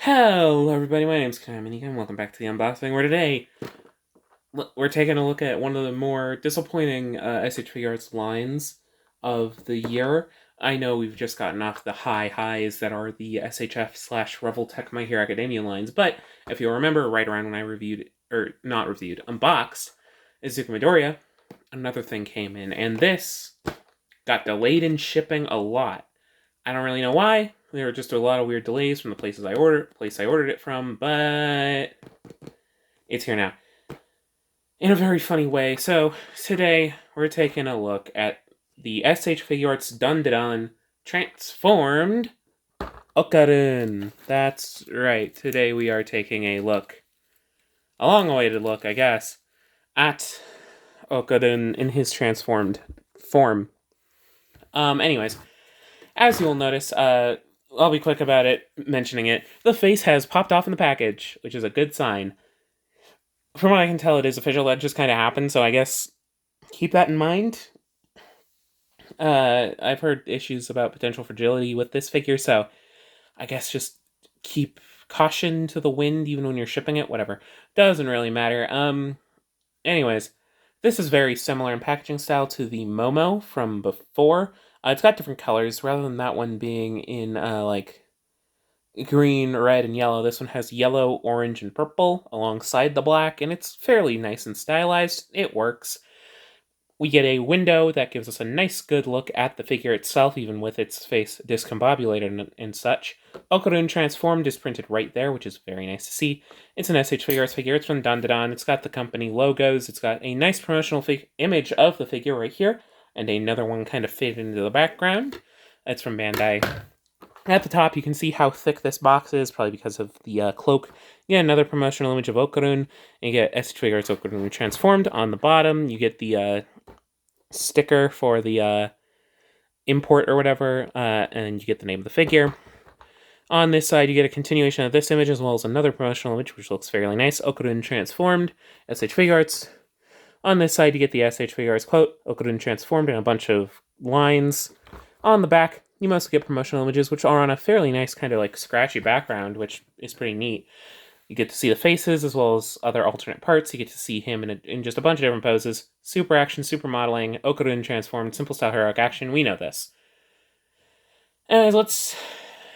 Hello everybody, my name's Cameron and welcome back to the unboxing, where today we're taking a look at one of the more disappointing SH Figuarts lines of the year. I know we've just gotten off the high highs that are the SHF slash Revoltech My Hero Academia lines, but if you'll remember, right around when I unboxed Izuku Midoriya, another thing came in, and this got delayed in shipping a lot. I don't really know why. There were just a lot of weird delays from the place I ordered it from, but it's here now. In a very funny way. So today we're taking a look at the SH Figuarts DanDaDan transformed Okarun. That's right. Today we are taking a look, a long-awaited look, I guess, at Okarun in his transformed form. Anyways, as you will notice, I'll be quick about it, mentioning it. The face has popped off in the package, which is a good sign. From what I can tell, it is official. That just kind of happened, so I guess keep that in mind. I've heard issues about potential fragility with this figure, so I guess just keep caution to the wind even when you're shipping it, whatever. Doesn't really matter. Anyways, this is very similar in packaging style to the Momo from before. It's got different colors, rather than that one being in, like, green, red, and yellow. This one has yellow, orange, and purple alongside the black, and it's fairly nice and stylized. It works. We get a window that gives us a nice, good look at the figure itself, even with its face discombobulated and such. Okarun Transformed is printed right there, which is very nice to see. It's an SH Figuarts figure. It's from DanDaDan. It's got the company logos. It's got a nice promotional image of the figure right here, and another one kind of faded into the background. It's from Bandai. At the top, you can see how thick this box is, probably because of the cloak. You get another promotional image of Okarun, and you get SH Figuarts Okarun Transformed. On the bottom, you get the sticker for the import or whatever, and you get the name of the figure. On this side, you get a continuation of this image, as well as another promotional image, which looks fairly nice. Okarun Transformed, SH Figuarts. On this side, you get the SH Figuarts quote, Okarun Transformed, and a bunch of lines. On the back, you mostly get promotional images, which are on a fairly nice kind of like scratchy background, which is pretty neat. You get to see the faces as well as other alternate parts. You get to see him in just a bunch of different poses. Super action, super modeling, Okarun Transformed, simple style heroic action. We know this. Anyways, let's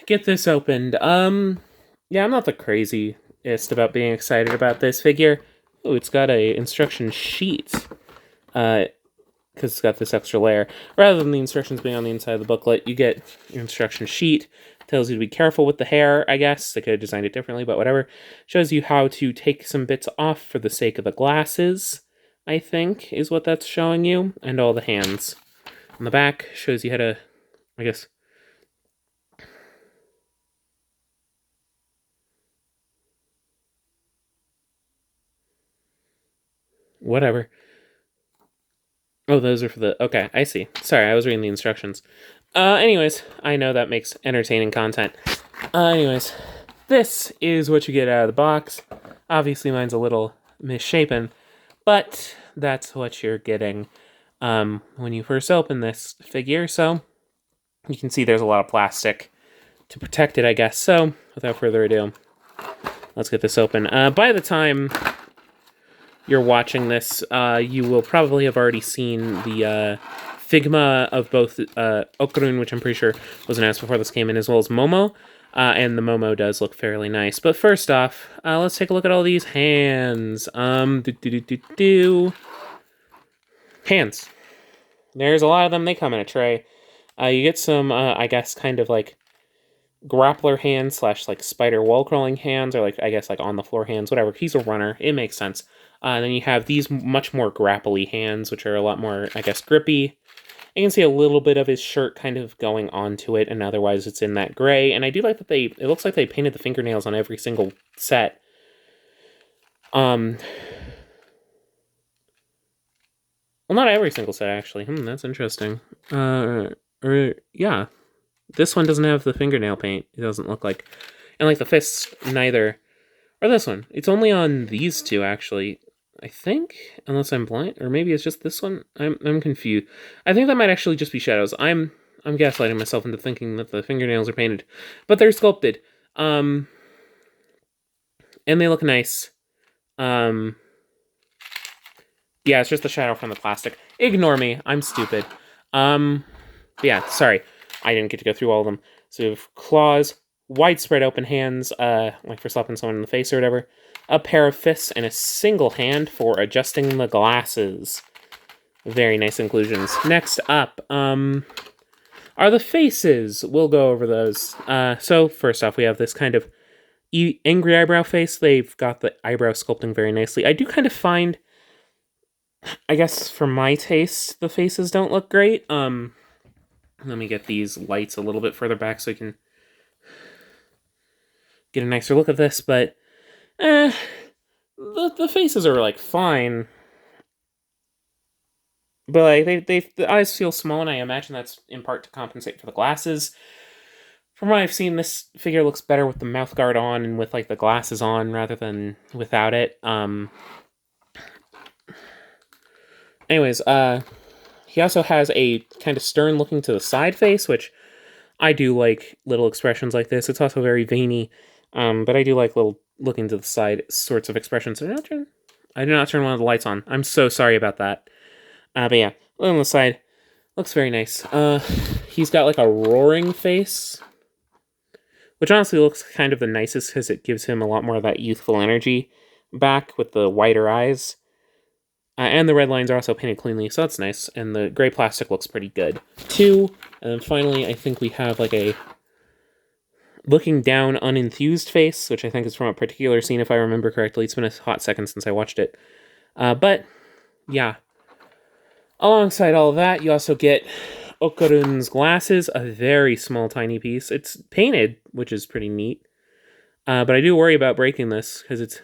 get this opened. Yeah, I'm not the craziest about being excited about this figure. Oh, it's got a instruction sheet. Because it's got this extra layer. Rather than the instructions being on the inside of the booklet, you get your instruction sheet. Tells you to be careful with the hair, I guess. They could have designed it differently, but whatever. Shows you how to take some bits off for the sake of the glasses, I think, is what that's showing you. And all the hands. On the back, shows you how to, I guess... whatever. Oh, those are for the... okay, I see. Sorry, I was reading the instructions. Anyways, I know that makes entertaining content. Anyways, this is what you get out of the box. Obviously, mine's a little misshapen, but that's what you're getting when you first open this figure. So, you can see there's a lot of plastic to protect it, I guess. So, without further ado, let's get this open. By the time you're watching this, you will probably have already seen the Figma of both Okarun, which I'm pretty sure was announced before this came in, as well as Momo. And the Momo does look fairly nice. But first off, let's take a look at all these hands. Hands. There's a lot of them. They come in a tray. You get some, I guess, kind of like grappler hands slash like spider wall crawling hands, or like, I guess, like on the floor hands, whatever. He's a runner. It makes sense. And then you have these much more grapply hands, which are a lot more, I guess, grippy. You can see a little bit of his shirt kind of going onto it, and otherwise it's in that gray. And I do like that it looks like they painted the fingernails on every single set. Well, not every single set, actually. That's interesting. Yeah. This one doesn't have the fingernail paint, it doesn't look like. And like the fists, neither. Or this one. It's only on these two, actually. I think, unless I'm blind, or maybe it's just this one. I'm confused. I think that might actually just be shadows. I'm gaslighting myself into thinking that the fingernails are painted, but they're sculpted. and they look nice. Yeah, it's just the shadow from the plastic. Ignore me, I'm stupid. Yeah, sorry, I didn't get to go through all of them. So we have claws, widespread open hands, like for slapping someone in the face or whatever, a pair of fists, and a single hand for adjusting the glasses. Very nice inclusions. Next up, are the faces. We'll go over those. So first off, we have this kind of angry eyebrow face. They've got the eyebrow sculpting very nicely. I do kind of find, I guess for my taste, the faces don't look great. Let me get these lights a little bit further back so you can get a nicer look at this, but the faces are like fine. But like the eyes feel small, and I imagine that's in part to compensate for the glasses. From what I've seen, this figure looks better with the mouth guard on and with like the glasses on rather than without it. Anyways, he also has a kind of stern looking to the side face, which I do like little expressions like this. It's also very veiny, but I do like little looking to the side sorts of expressions. I did not turn one of the lights on. I'm so sorry about that. But yeah, on the side, looks very nice. He's got like a roaring face, which honestly looks kind of the nicest because it gives him a lot more of that youthful energy back with the wider eyes. And the red lines are also painted cleanly, so that's nice. And the gray plastic looks pretty good, too. And then finally, I think we have like a looking down, unenthused face, which I think is from a particular scene, if I remember correctly. It's been a hot second since I watched it. But, yeah. Alongside all of that, you also get Okarun's glasses, a very small, tiny piece. It's painted, which is pretty neat. But I do worry about breaking this, because it's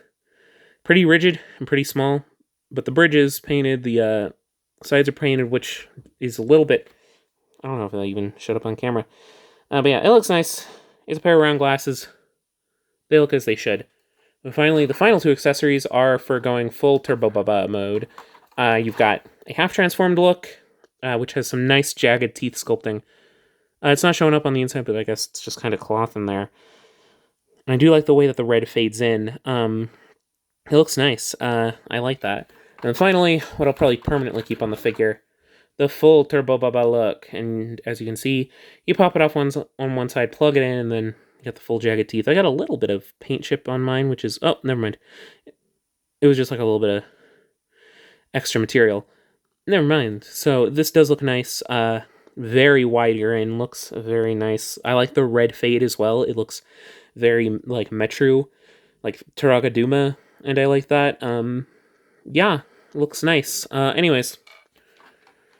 pretty rigid and pretty small. But the bridge is painted, the sides are painted, which is a little bit... I don't know if that even showed up on camera. But yeah, it looks nice. It's a pair of round glasses. They look as they should. And finally, the final two accessories are for going full Turbo Baba mode. You've got a half-transformed look, which has some nice jagged teeth sculpting. It's not showing up on the inside, but I guess it's just kind of cloth in there. And I do like the way that the red fades in. It looks nice. I like that. And then finally, what I'll probably permanently keep on the figure, the full Turbo Baba look. And as you can see, you pop it off on one side, plug it in, and then you get the full jagged teeth. I got a little bit of paint chip on mine, which is... Oh, never mind. It was just like a little bit of extra material. Never mind. So this does look nice. Very wide grain, looks very nice. I like the red fade as well. It looks very like Metru, like Taraga Duma, and I like that. Yeah, looks nice. Anyways,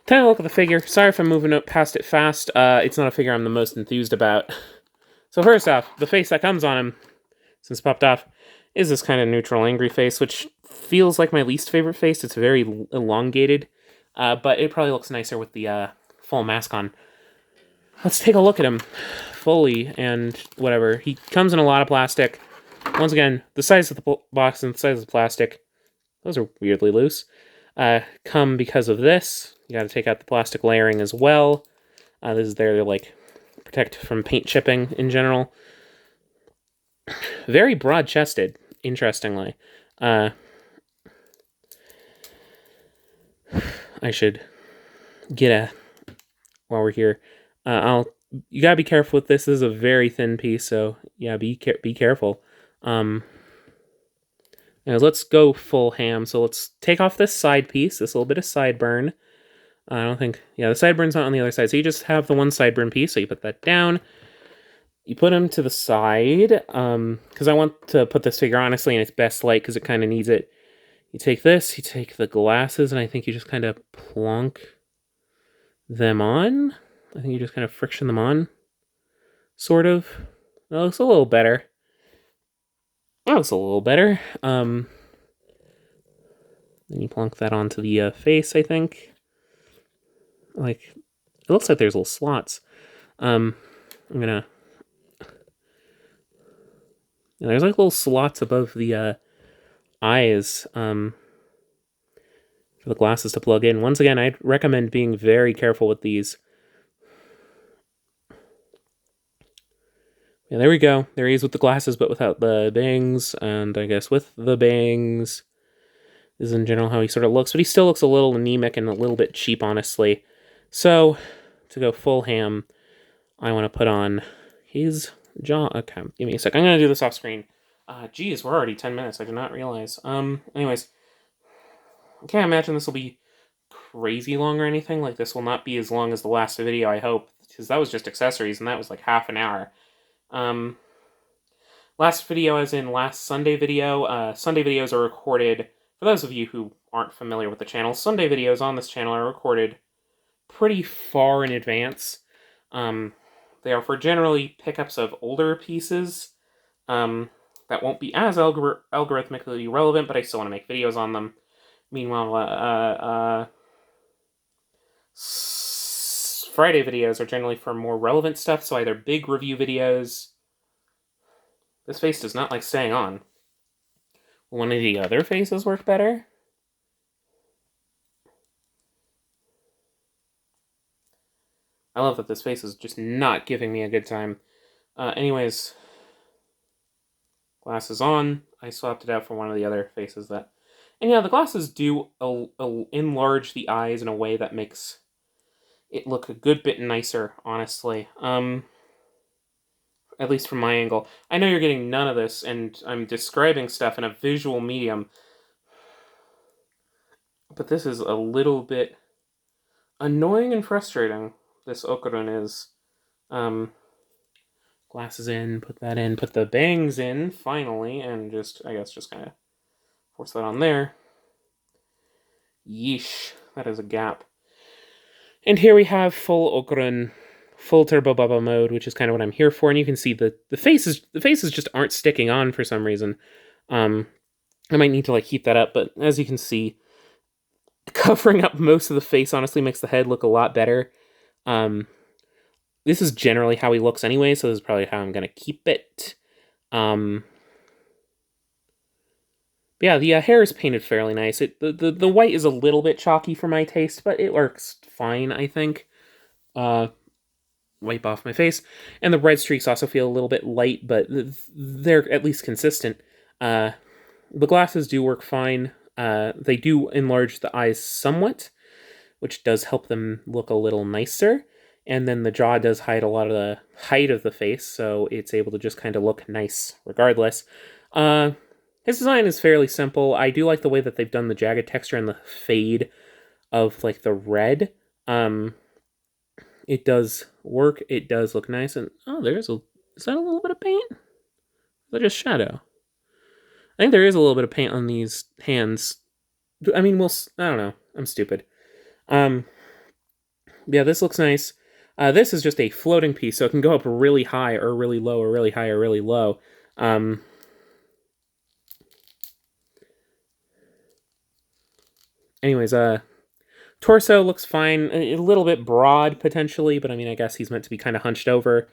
time to look at the figure. Sorry if I'm moving up past it fast. It's not a figure I'm the most enthused about. So first off, the face that comes on him, since it popped off, is this kind of neutral angry face, which feels like my least favorite face. It's very elongated, but it probably looks nicer with the full mask on. Let's take a look at him fully and whatever. He comes in a lot of plastic. Once again, the size of the box and the size of the plastic, those are weirdly loose, come because of this. You got to take out the plastic layering as well. This is there to like protect from paint chipping in general. Very broad-chested, interestingly. I should get a... While we're here, you gotta be careful with this. This is a very thin piece, so yeah, be careful. Let's go full ham. So let's take off this side piece, this little bit of sideburn. I don't think... Yeah, the sideburn's not on the other side, so you just have the one sideburn piece, so you put that down. You put him to the side, because I want to put this figure, honestly, in its best light, because it kind of needs it. You take this, you take the glasses, and I think you just kind of plonk them on. I think you just kind of friction them on, sort of. That looks a little better. That looks a little better. Then you plonk that onto the face, I think. Like, it looks like there's little slots. I'm gonna... There's like little slots above the eyes for the glasses to plug in. Once again, I'd recommend being very careful with these. Yeah, there we go. There he is with the glasses, but without the bangs, and I guess with the bangs is in general how he sort of looks, but he still looks a little anemic and a little bit cheap, honestly. So, to go full ham, I want to put on his jaw. Okay, give me a sec. I'm going to do this off screen. Geez, we're already 10 minutes. I did not realize. Anyways, I can't imagine this will be crazy long or anything. Like, this will not be as long as the last video, I hope, because that was just accessories, and that was like half an hour. Last video, as in last Sunday video. Sunday videos are recorded, for those of you who aren't familiar with the channel, Sunday videos on this channel are recorded pretty far in advance. They are for generally pickups of older pieces that won't be as algorithmically relevant, but I still want to make videos on them. Meanwhile, Friday videos are generally for more relevant stuff, so either big review videos. This face does not like staying on. Will one of the other faces work better? I love that this face is just not giving me a good time. Anyways, glasses on. I swapped it out for one of the other faces that... And yeah, the glasses do enlarge the eyes in a way that makes it look a good bit nicer, honestly. At least from my angle. I know you're getting none of this, and I'm describing stuff in a visual medium. But this is a little bit annoying and frustrating, this Okarun is. Glasses in, put that in, put the bangs in, finally, and just, I guess, just kind of force that on there. Yeesh, that is a gap. And here we have full Okarun, full Turbo Bubba mode, which is kind of what I'm here for, and you can see the faces just aren't sticking on for some reason. I might need to, like, heat that up, but as you can see, covering up most of the face honestly makes the head look a lot better. This is generally how he looks anyway, so this is probably how I'm going to keep it. Yeah, the hair is painted fairly nice. The white is a little bit chalky for my taste, but it works fine, I think. Wipe off my face. And the red streaks also feel a little bit light, but they're at least consistent. The glasses do work fine. They do enlarge the eyes somewhat, which does help them look a little nicer. And then the jaw does hide a lot of the height of the face, so it's able to just kind of look nice regardless. His design is fairly simple. I do like the way that they've done the jagged texture and the fade of, like, the red. It does work. It does look nice. And, oh, is that a little bit of paint? Or is that just shadow? I think there is a little bit of paint on these hands. I mean, I don't know. I'm stupid. Yeah, this looks nice. This is just a floating piece, so it can go up really high or really low or really high or really low. Anyways, torso looks fine. A little bit broad, potentially, but I mean, I guess he's meant to be kind of hunched over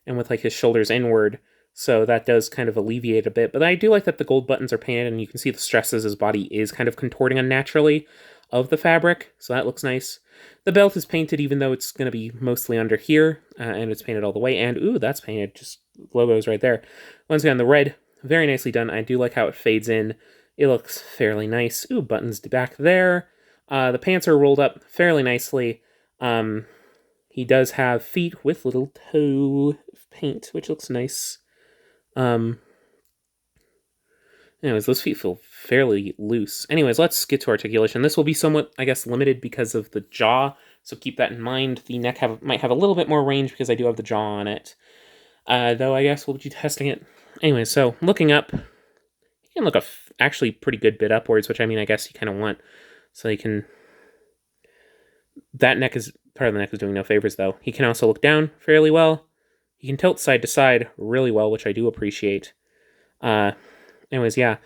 and with, like, his shoulders inward, so that does kind of alleviate a bit. But I do like that the gold buttons are painted, and you can see the stresses his body is kind of contorting unnaturally of the fabric, so that looks nice. The belt is painted, even though it's going to be mostly under here, and it's painted all the way. And, ooh, that's painted, just logos right there. Once again, the red, very nicely done. I do like how it fades in. It looks fairly nice. Ooh, buttons back there. The pants are rolled up fairly nicely. He does have feet with little toe paint, which looks nice. Anyways, those feet feel fairly loose. Anyways, let's get to articulation. This will be somewhat, I guess, limited because of the jaw, so keep that in mind. The neck might have a little bit more range because I do have the jaw on it. Though I guess we'll be testing it. Anyway, so looking up, he can look actually pretty good bit upwards, which, I mean, I guess you kind of want. So you can... Part of the neck is doing no favors, though. He can also look down fairly well. He can tilt side to side really well, which I do appreciate. Anyways, yeah.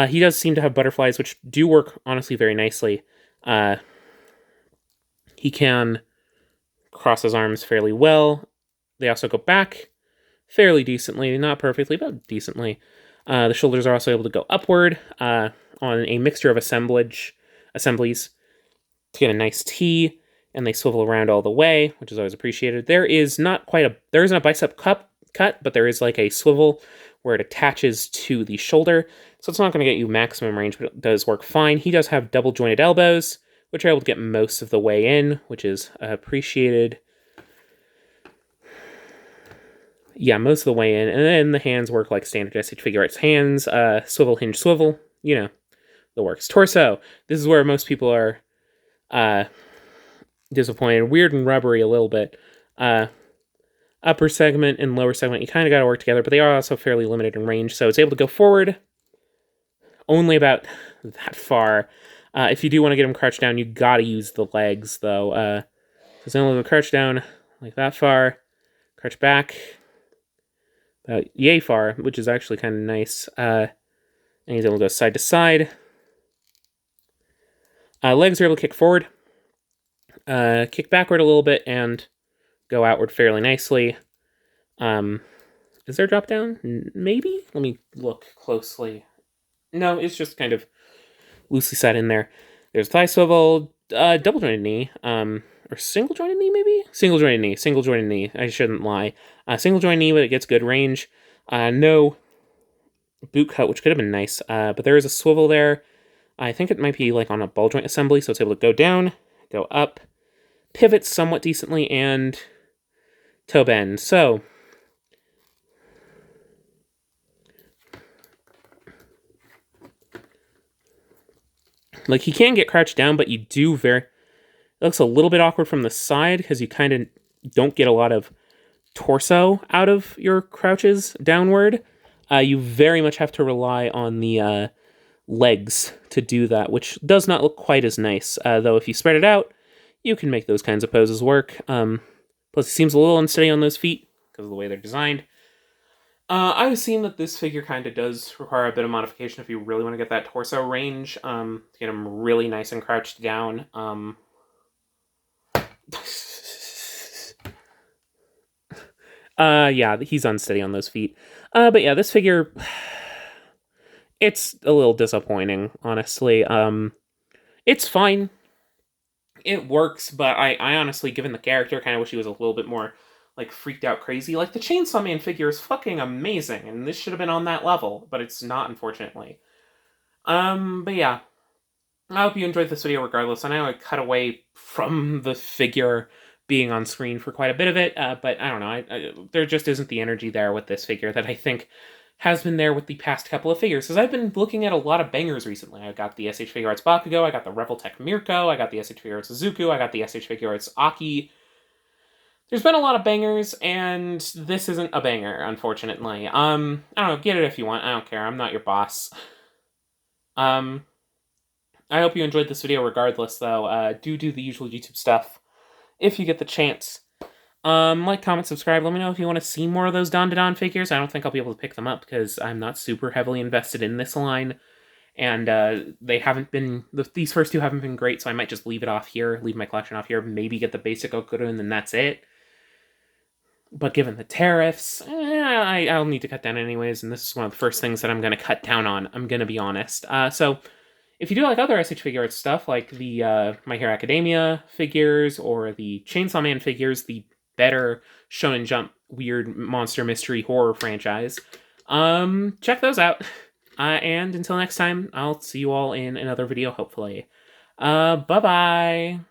He does seem to have butterflies, which do work, honestly, very nicely. He can cross his arms fairly well. They also go back fairly decently. Not perfectly, but decently. The shoulders are also able to go upward on a mixture of assemblies to get a nice T. and they swivel around all the way, which is always appreciated. There isn't a bicep cut, but there is like a swivel where it attaches to the shoulder, so it's not going to get you maximum range, but it does work fine. He does have double jointed elbows, which are able to get most of the way in, which is appreciated. Yeah, most of the way in, and then the hands work like standard SH Figuarts hands, swivel, hinge, swivel, you know, the works. Torso, this is where most people are disappointed. Weird and rubbery a little bit. Upper segment and lower segment, you kind of got to work together, but they are also fairly limited in range, so it's able to go forward only about that far. If you do want to get him crouched down, you got to use the legs, though. So it's only going to crouch down like that far, crouch back about yay far, which is actually kind of nice. And he's able to go side to side. Legs are able to kick forward, kick backward a little bit, and go outward fairly nicely. Is there a drop down? Maybe? Let me look closely. No, it's just kind of loosely set in there. There's thigh swivel, double jointed knee, or single jointed knee maybe? Single jointed knee. I shouldn't lie. Single jointed knee, but it gets good range. No boot cut, which could have been nice, but there is a swivel there. I think it might be like on a ball joint assembly, so it's able to go down, go up, pivot somewhat decently, and toe bend. So like he can get crouched down, but you do it looks a little bit awkward from the side because you kind of don't get a lot of torso out of your crouches downward. You very much have to rely on the legs to do that, which does not look quite as nice. Though if you spread it out, you can make those kinds of poses work. Plus, it seems a little unsteady on those feet because of the way they're designed. I've seen that this figure kind of does require a bit of modification if you really want to get that torso range, to get him really nice and crouched down. Yeah, he's unsteady on those feet. But yeah, this figure, it's a little disappointing, honestly. It's fine. It works, but I honestly, given the character, kind of wish he was a little bit more like freaked out crazy. Like the Chainsaw Man figure is fucking amazing, and this should have been on that level, but it's not, unfortunately. But yeah. I hope you enjoyed this video regardless. I know I cut away from the figure being on screen for quite a bit of it, but I don't know. There just isn't the energy there with this figure that I think has been there with the past couple of figures, because I've been looking at a lot of bangers recently. I got the SH Figuarts Bakugo, I got the Reveltech Mirko, I got the SH Figuarts Zuku, I got the SH Figuarts Aki. There's been a lot of bangers, and this isn't a banger, unfortunately. I don't know, get it if you want, I don't care, I'm not your boss. I hope you enjoyed this video regardless, though. Do the usual YouTube stuff if you get the chance. Like, comment, subscribe. Let me know if you want to see more of those DanDaDan figures. I don't think I'll be able to pick them up because I'm not super heavily invested in this line. And they haven't been... These first two haven't been great, so I might just leave it off here. Leave my collection off here. Maybe get the basic Okarun, and then that's it. But given the tariffs, I'll need to cut down anyways, and this is one of the first things that I'm going to cut down on. I'm going to be honest. So... If you do like other SH Figuarts stuff, like the My Hero Academia figures, or the Chainsaw Man figures, the better Shonen Jump weird monster mystery horror franchise, check those out. And until next time, I'll see you all in another video, hopefully. Bye-bye!